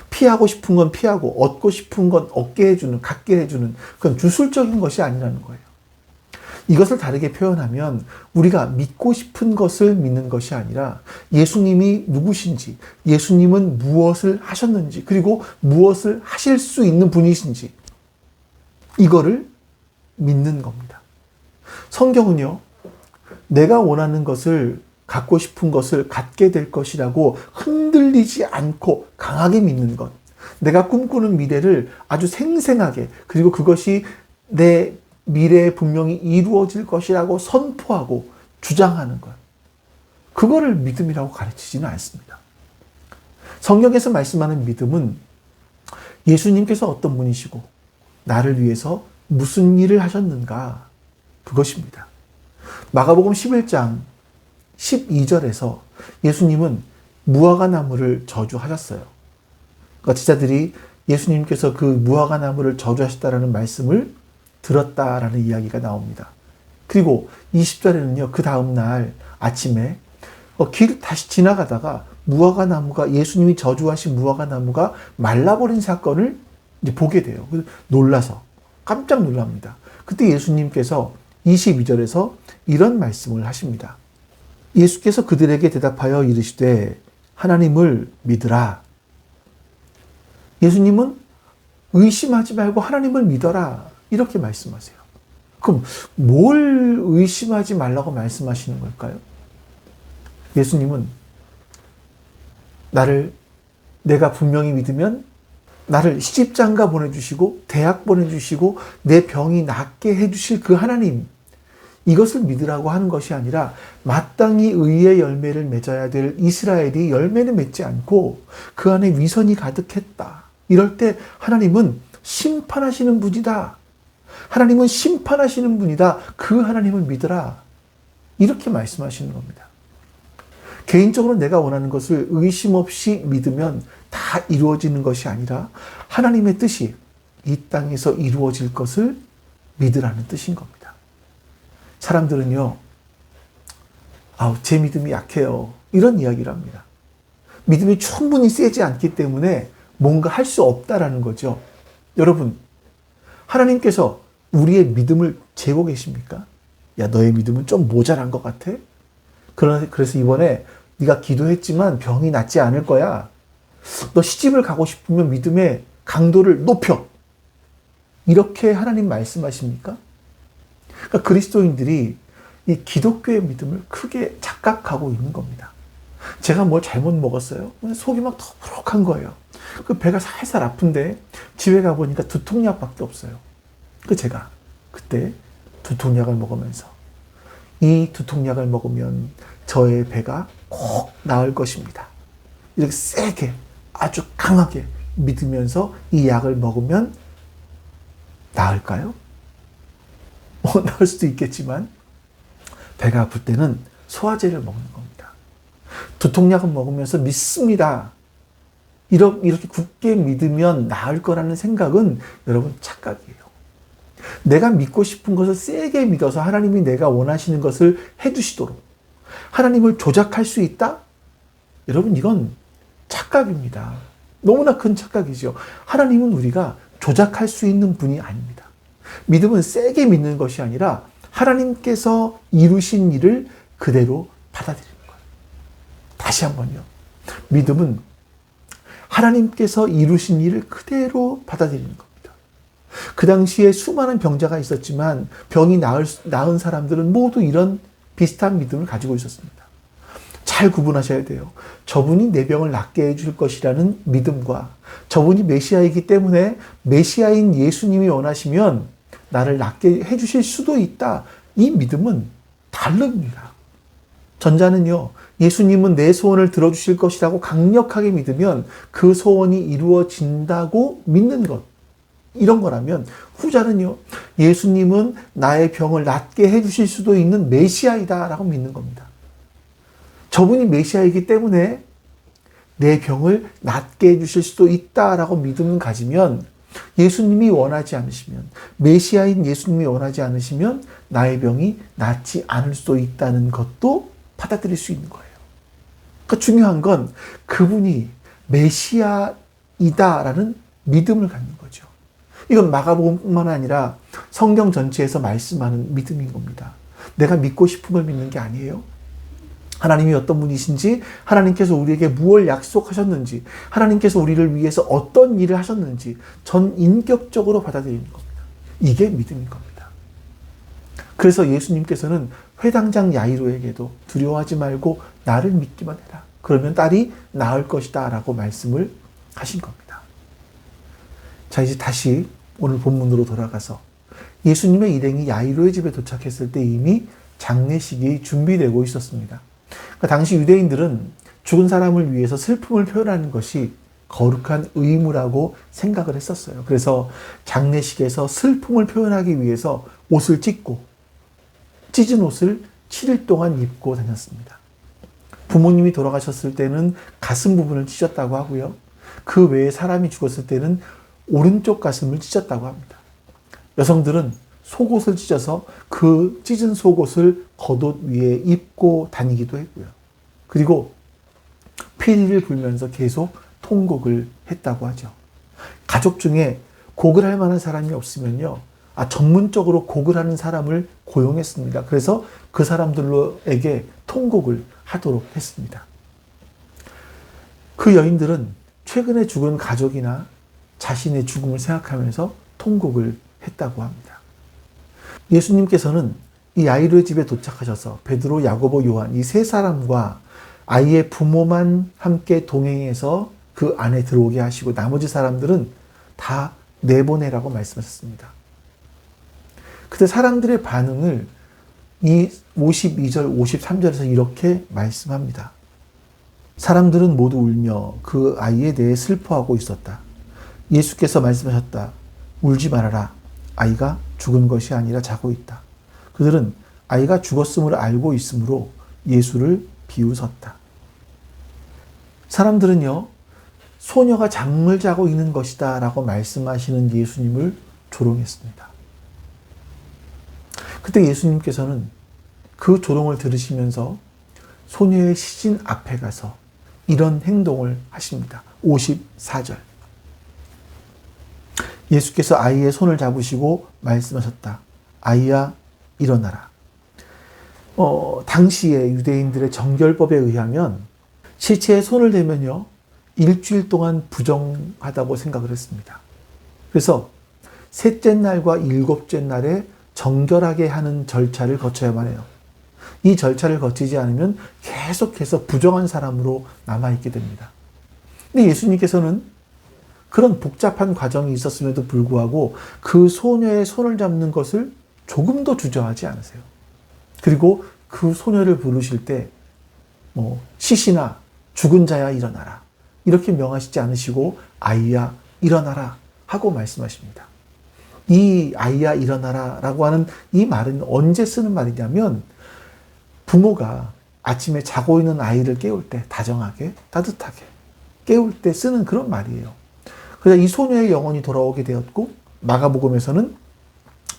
피하고 싶은 건 피하고 얻고 싶은 건 얻게 해주는, 갖게 해주는 그런 주술적인 것이 아니라는 거예요. 이것을 다르게 표현하면 우리가 믿고 싶은 것을 믿는 것이 아니라 예수님이 누구신지, 예수님은 무엇을 하셨는지, 그리고 무엇을 하실 수 있는 분이신지 이거를 믿는 겁니다. 성경은요, 내가 원하는 것을, 갖고 싶은 것을 갖게 될 것이라고 흔들리지 않고 강하게 믿는 것, 내가 꿈꾸는 미래를 아주 생생하게, 그리고 그것이 내 미래에 분명히 이루어질 것이라고 선포하고 주장하는 것, 그거를 믿음이라고 가르치지는 않습니다. 성경에서 말씀하는 믿음은 예수님께서 어떤 분이시고 나를 위해서 무슨 일을 하셨는가, 그것입니다. 마가복음 11장 12절에서 예수님은 무화과 나무를 저주하셨어요. 그러니까 제자들이 예수님께서 그 무화과 나무를 저주하셨다라는 말씀을 들었다라는 이야기가 나옵니다. 그리고 20절에는요, 그 다음날 아침에 길 다시 지나가다가 무화과 나무가, 예수님이 저주하신 무화과 나무가 말라버린 사건을 이제 보게 돼요. 놀라서 깜짝 놀랍니다. 그때 예수님께서 22절에서 이런 말씀을 하십니다. 예수께서 그들에게 대답하여 이르시되 하나님을 믿으라. 예수님은 의심하지 말고 하나님을 믿어라, 이렇게 말씀하세요. 그럼 뭘 의심하지 말라고 말씀하시는 걸까요? 예수님은 내가 분명히 믿으면 나를 시집장가 보내주시고 대학 보내주시고 내 병이 낫게 해주실 그 하나님, 이것을 믿으라고 하는 것이 아니라 마땅히 의의 열매를 맺어야 될 이스라엘이 열매를 맺지 않고 그 안에 위선이 가득했다. 이럴 때 하나님은 심판하시는 분이다. 하나님은 심판하시는 분이다. 그 하나님을 믿으라. 이렇게 말씀하시는 겁니다. 개인적으로 내가 원하는 것을 의심 없이 믿으면 다 이루어지는 것이 아니라 하나님의 뜻이 이 땅에서 이루어질 것을 믿으라는 뜻인 겁니다. 사람들은요, 제 믿음이 약해요, 이런 이야기를 합니다. 믿음이 충분히 세지 않기 때문에 뭔가 할 수 없다라는 거죠. 여러분, 하나님께서 우리의 믿음을 재고 계십니까? 야, 너의 믿음은 좀 모자란 것 같아? 그래서 이번에 네가 기도했지만 병이 낫지 않을 거야. 너 시집을 가고 싶으면 믿음의 강도를 높여. 이렇게 하나님 말씀하십니까? 그러니까 그리스도인들이 이 기독교의 믿음을 크게 착각하고 있는 겁니다. 제가 뭘 잘못 먹었어요? 속이 막 더부룩한 거예요. 그 배가 살살 아픈데 집에 가보니까 두통약밖에 없어요. 제가 그때 두통약을 먹으면서 이 두통약을 먹으면 저의 배가 꼭 나을 것입니다. 이렇게 세게, 아주 강하게 믿으면서 이 약을 먹으면 나을까요? 나을 수도 있겠지만 배가 아플 때는 소화제를 먹는 겁니다. 두통약을 먹으면서 믿습니다. 이렇게 굳게 믿으면 나을 거라는 생각은 여러분 착각이에요. 내가 믿고 싶은 것을 세게 믿어서 하나님이 내가 원하시는 것을 해주시도록 하나님을 조작할 수 있다? 여러분, 이건 착각입니다. 너무나 큰 착각이죠. 하나님은 우리가 조작할 수 있는 분이 아닙니다. 믿음은 세게 믿는 것이 아니라 하나님께서 이루신 일을 그대로 받아들이는 거예요. 다시 한번요. 믿음은 하나님께서 이루신 일을 그대로 받아들이는 겁니다. 그 당시에 수많은 병자가 있었지만 병이 나은 사람들은 모두 이런 비슷한 믿음을 가지고 있었습니다. 잘 구분하셔야 돼요. 저분이 내 병을 낫게 해줄 것이라는 믿음과 저분이 메시아이기 때문에 메시아인 예수님이 원하시면 나를 낫게 해주실 수도 있다. 이 믿음은 다릅니다. 전자는요, 예수님은 내 소원을 들어주실 것이라고 강력하게 믿으면 그 소원이 이루어진다고 믿는 것. 이런 거라면 후자는요, 예수님은 나의 병을 낫게 해주실 수도 있는 메시아이다 라고 믿는 겁니다. 저분이 메시아이기 때문에 내 병을 낫게 해주실 수도 있다라고 믿음을 가지면 예수님이 원하지 않으시면, 메시아인 예수님이 원하지 않으시면 나의 병이 낫지 않을 수도 있다는 것도 받아들일 수 있는 거예요. 그러니까 중요한 건 그분이 메시아이다라는 믿음을 갖는 거죠. 이건 마가복음뿐만 아니라 성경 전체에서 말씀하는 믿음인 겁니다. 내가 믿고 싶은 걸 믿는 게 아니에요. 하나님이 어떤 분이신지, 하나님께서 우리에게 무엇을 약속하셨는지, 하나님께서 우리를 위해서 어떤 일을 하셨는지 전 인격적으로 받아들이는 겁니다. 이게 믿음인 겁니다. 그래서 예수님께서는 회당장 야이로에게도 두려워하지 말고 나를 믿기만 해라. 그러면 딸이 나을 것이다 라고 말씀을 하신 겁니다. 자, 이제 다시 오늘 본문으로 돌아가서 예수님의 일행이 야이로의 집에 도착했을 때 이미 장례식이 준비되고 있었습니다. 그러니까 당시 유대인들은 죽은 사람을 위해서 슬픔을 표현하는 것이 거룩한 의무라고 생각을 했었어요. 그래서 장례식에서 슬픔을 표현하기 위해서 옷을 찢은 옷을 7일 동안 입고 다녔습니다. 부모님이 돌아가셨을 때는 가슴 부분을 찢었다고 하고요. 그 외에 사람이 죽었을 때는 오른쪽 가슴을 찢었다고 합니다. 여성들은 속옷을 찢어서 그 찢은 속옷을 겉옷 위에 입고 다니기도 했고요. 그리고 피리를 불면서 계속 통곡을 했다고 하죠. 가족 중에 곡을 할 만한 사람이 없으면요, 전문적으로 곡을 하는 사람을 고용했습니다. 그래서 그 사람들에게 통곡을 하도록 했습니다. 그 여인들은 최근에 죽은 가족이나 자신의 죽음을 생각하면서 통곡을 했다고 합니다. 예수님께서는 이 야이로의 집에 도착하셔서 베드로, 야고보, 요한 이 세 사람과 아이의 부모만 함께 동행해서 그 안에 들어오게 하시고 나머지 사람들은 다 내보내라고 말씀하셨습니다. 그때 사람들의 반응을 이 52절, 53절에서 이렇게 말씀합니다. 사람들은 모두 울며 그 아이에 대해 슬퍼하고 있었다. 예수께서 말씀하셨다. 울지 말아라. 아이가 죽은 것이 아니라 자고 있다. 그들은 아이가 죽었음을 알고 있으므로 예수를 비웃었다. 사람들은요, 소녀가 잠을 자고 있는 것이다 라고 말씀하시는 예수님을 조롱했습니다. 그때 예수님께서는 그 조롱을 들으시면서 소녀의 시신 앞에 가서 이런 행동을 하십니다. 54절. 예수께서 아이의 손을 잡으시고 말씀하셨다. 아이야, 일어나라. 당시에 유대인들의 정결법에 의하면 시체에 손을 대면요, 일주일 동안 부정하다고 생각을 했습니다. 그래서 셋째 날과 일곱째 날에 정결하게 하는 절차를 거쳐야만 해요. 이 절차를 거치지 않으면 계속해서 부정한 사람으로 남아있게 됩니다. 근데 예수님께서는 그런 복잡한 과정이 있었음에도 불구하고 그 소녀의 손을 잡는 것을 조금도 주저하지 않으세요. 그리고 그 소녀를 부르실 때 시신아, 죽은 자야 일어나라 이렇게 명하시지 않으시고 아이야 일어나라 하고 말씀하십니다. 이 아이야 일어나라 라고 하는 이 말은 언제 쓰는 말이냐면 부모가 아침에 자고 있는 아이를 깨울 때 다정하게 따뜻하게 깨울 때 쓰는 그런 말이에요. 그래서 이 소녀의 영혼이 돌아오게 되었고 마가복음에서는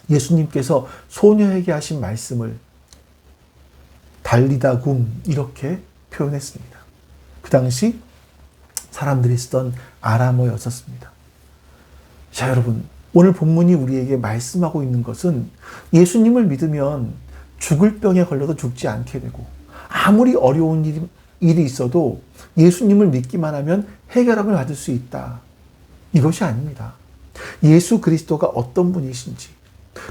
예수님께서 소녀에게 하신 말씀을 달리다굼 이렇게 표현했습니다. 그 당시 사람들이 쓰던 아람어였었습니다. 자, 여러분, 오늘 본문이 우리에게 말씀하고 있는 것은 예수님을 믿으면 죽을 병에 걸려도 죽지 않게 되고 아무리 어려운 일이 있어도 예수님을 믿기만 하면 해결함을 받을 수 있다. 이것이 아닙니다. 예수 그리스도가 어떤 분이신지,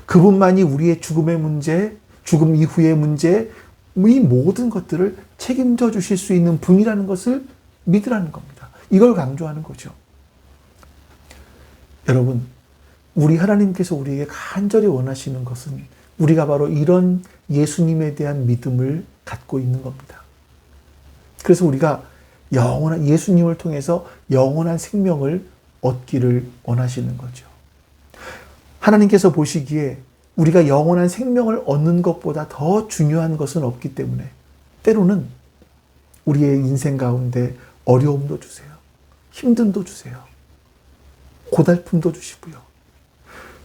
그분만이 우리의 죽음의 문제, 죽음 이후의 문제, 이 모든 것들을 책임져 주실 수 있는 분이라는 것을 믿으라는 겁니다. 이걸 강조하는 거죠. 여러분, 우리 하나님께서 우리에게 간절히 원하시는 것은 우리가 바로 이런 예수님에 대한 믿음을 갖고 있는 겁니다. 그래서 우리가 영원한 예수님을 통해서 영원한 생명을 얻기를 원하시는 거죠. 하나님께서 보시기에 우리가 영원한 생명을 얻는 것보다 더 중요한 것은 없기 때문에 때로는 우리의 인생 가운데 어려움도 주세요. 힘듦도 주세요. 고달픔도 주시고요.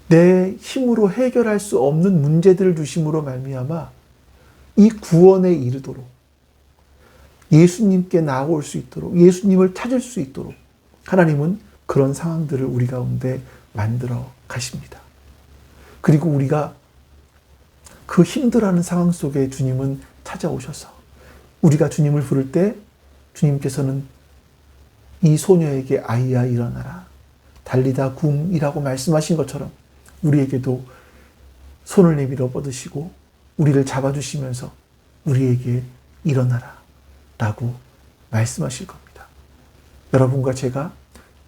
내 힘으로 해결할 수 없는 문제들을 주심으로 말미암아 이 구원에 이르도록, 예수님께 나아올 수 있도록, 예수님을 찾을 수 있도록 하나님은 그런 상황들을 우리 가운데 만들어 가십니다. 그리고 우리가 그 힘들어하는 상황 속에 주님은 찾아오셔서 우리가 주님을 부를 때 주님께서는 이 소녀에게 아이야 일어나라, 달리다 굼이라고 말씀하신 것처럼 우리에게도 손을 내밀어 뻗으시고 우리를 잡아주시면서 우리에게 일어나라 라고 말씀하실 겁니다. 여러분과 제가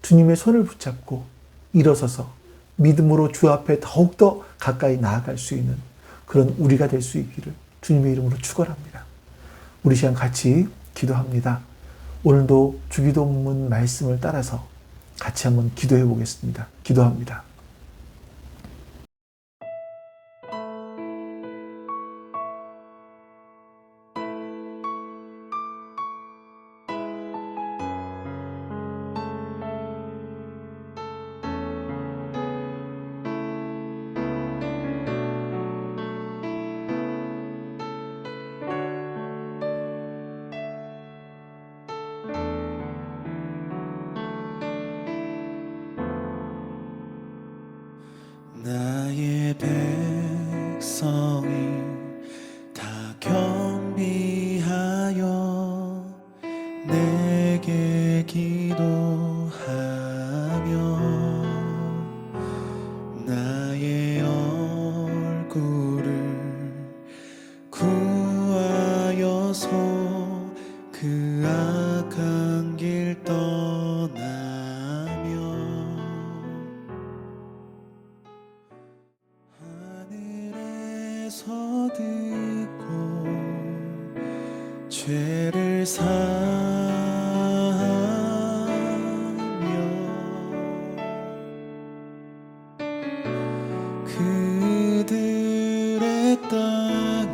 주님의 손을 붙잡고 일어서서 믿음으로 주 앞에 더욱더 가까이 나아갈 수 있는 그런 우리가 될 수 있기를 주님의 이름으로 축원합니다. 우리 시간 같이 기도합니다. 오늘도 주기도문 말씀을 따라서 같이 한번 기도해 보겠습니다. 기도합니다. 나의 백성이 다 겸비하여 내게 기도하며 나의 얼굴을 구하여서 그 악한 길 떠나며 하늘에서 듣고 죄를 사하며 그들의 땅을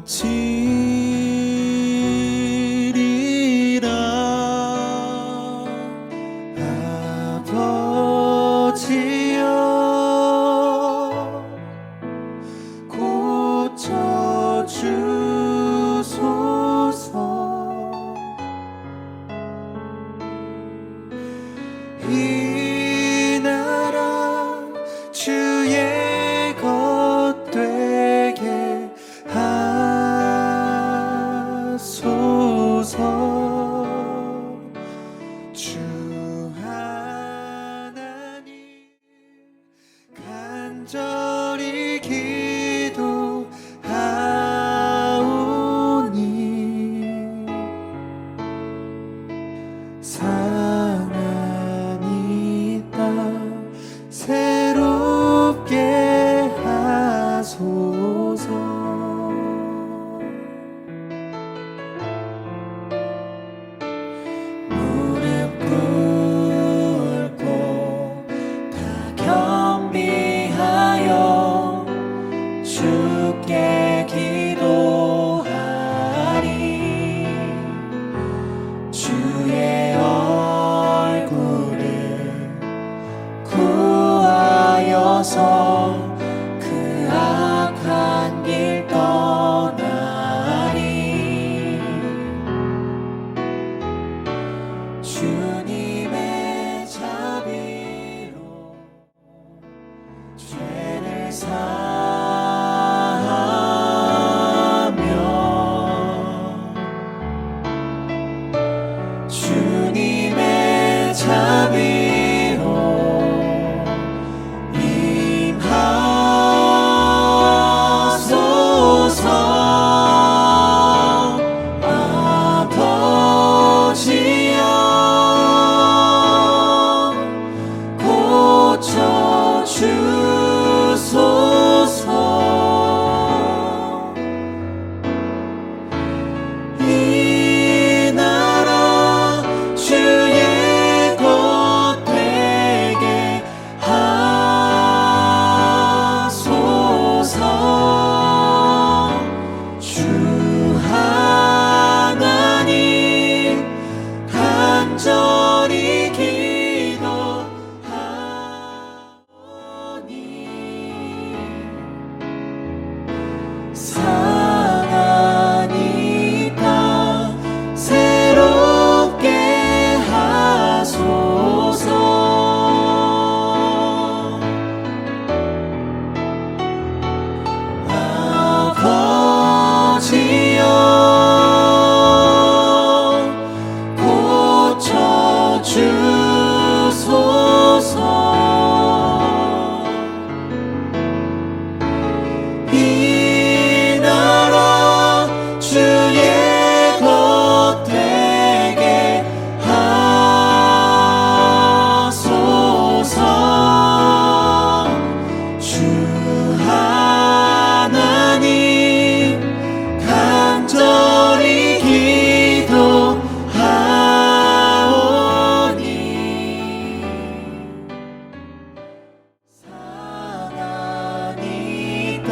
고치리라. 아버지여 고쳐주소서. 이 나라 주의 것 되게 하소서. 주 하나님 간절히 기도하오니 상한 이 땅 새롭게 하소서. 무릎 꿇고 다 겸비하여 주께 기도하리. 주의 얼굴을 구하여서 그 악한 길 떠나리. 주님의 자비로 죄를 사하며 주님의 자비 상한 이 땅 새롭게 하소서. 아버지여 고쳐주소서. 이 나라 주의 것 되게 하소서. 주 하나님 간절히 기도하오니 상한 이 땅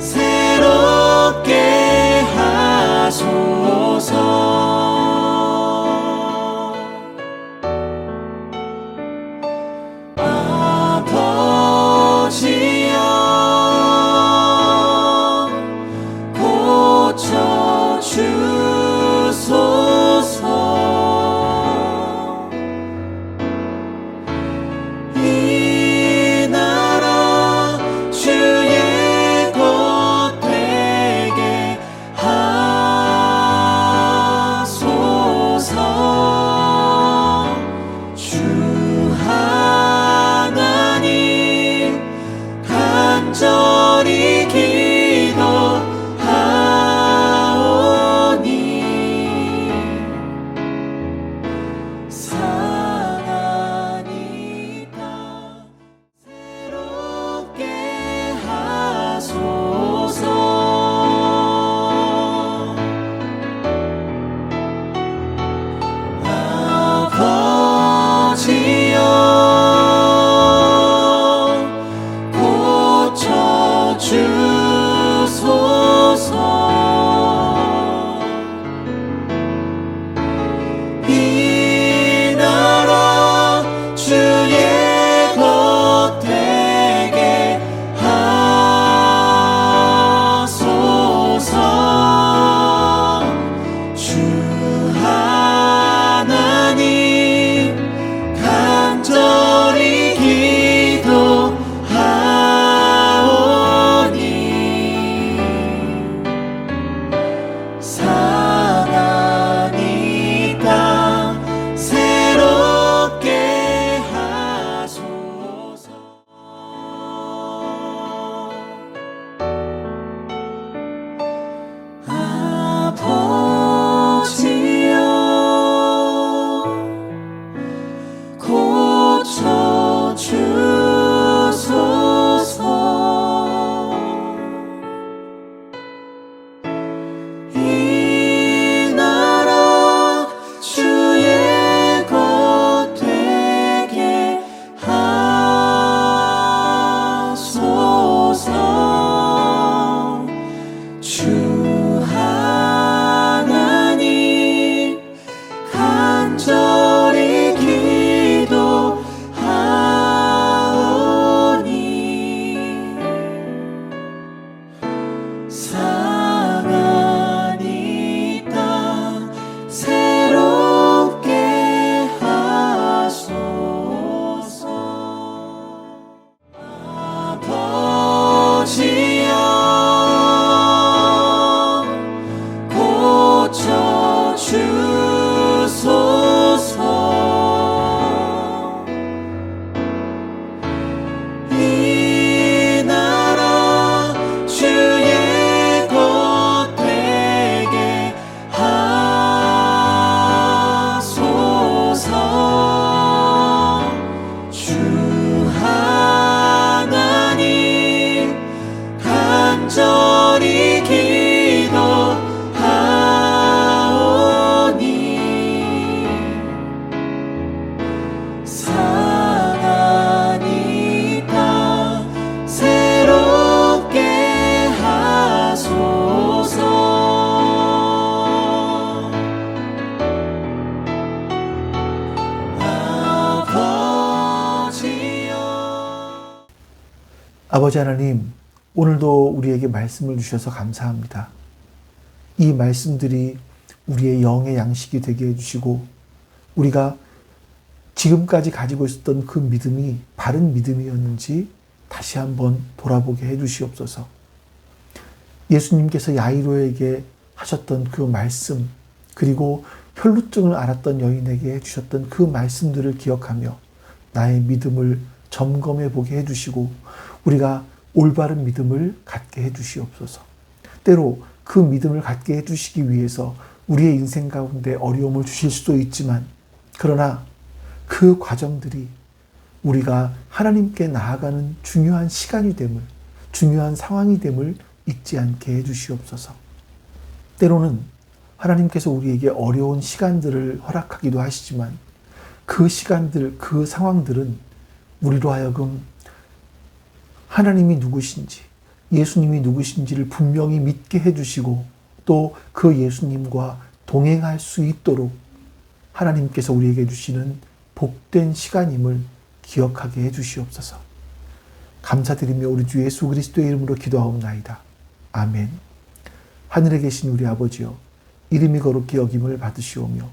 새롭게 하소서. 아버지여 고쳐주소서. 이 나라 주의 것 되게 하소서. 주 하나님 간절히 기도하오니 상한 이 땅 새롭게 하소서. 아버지여 고쳐주소서. 이 나라 주의 것 되게 하소서. 주 하나님 간절히 기도하오니 상한 이 땅 새롭게 하소서. 아버지여 고쳐주소서. 이 나라 주의 것 되게 하소서. 주 하나님 간절히 기도하오니 상한 이 땅 새롭게 하소서. 아버지여 고쳐주소서. 이 나라 주의 것 되게 하소서. 주 하나님 간절히 기도하오니 상한 이 땅 새롭게 하소서. 아버지여 아버지 하나님, 오늘도 우리에게 말씀을 주셔서 감사합니다. 이 말씀들이 우리의 영의 양식이 되게 해주시고 우리가 지금까지 가지고 있었던 그 믿음이 바른 믿음이었는지 다시 한번 돌아보게 해주시옵소서. 예수님께서 야이로에게 하셨던 그 말씀, 그리고 혈루증을 앓았던 여인에게 해주셨던 그 말씀들을 기억하며 나의 믿음을 점검해 보게 해주시고 우리가 올바른 믿음을 갖게 해주시옵소서. 때로 그 믿음을 갖게 해주시기 위해서 우리의 인생 가운데 어려움을 주실 수도 있지만 그러나 그 과정들이 우리가 하나님께 나아가는 중요한 시간이 됨을, 중요한 상황이 됨을 잊지 않게 해주시옵소서. 때로는 하나님께서 우리에게 어려운 시간들을 허락하기도 하시지만 그 시간들, 그 상황들은 우리로 하여금 하나님이 누구신지, 예수님이 누구신지를 분명히 믿게 해주시고 또 그 예수님과 동행할 수 있도록 하나님께서 우리에게 주시는 복된 시간임을 기억하게 해주시옵소서. 감사드리며 우리 주 예수 그리스도의 이름으로 기도하옵나이다. 아멘. 하늘에 계신 우리 아버지여, 이름이 거룩히 여김을 받으시오며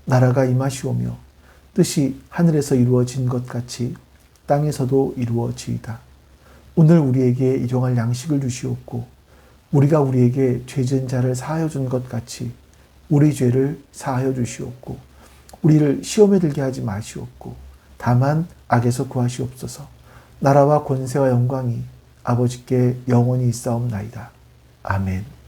나라가 임하시오며 뜻이 하늘에서 이루어진 것 같이 땅에서도 이루어지이다. 오늘 우리에게 일용할 양식을 주시옵고 우리가 우리에게 죄진 자를 사하여 준 것 같이 우리 죄를 사하여 주시옵고 우리를 시험에 들게 하지 마시옵고 다만 악에서 구하시옵소서. 나라와 권세와 영광이 아버지께 영원히 있사옵나이다. 아멘.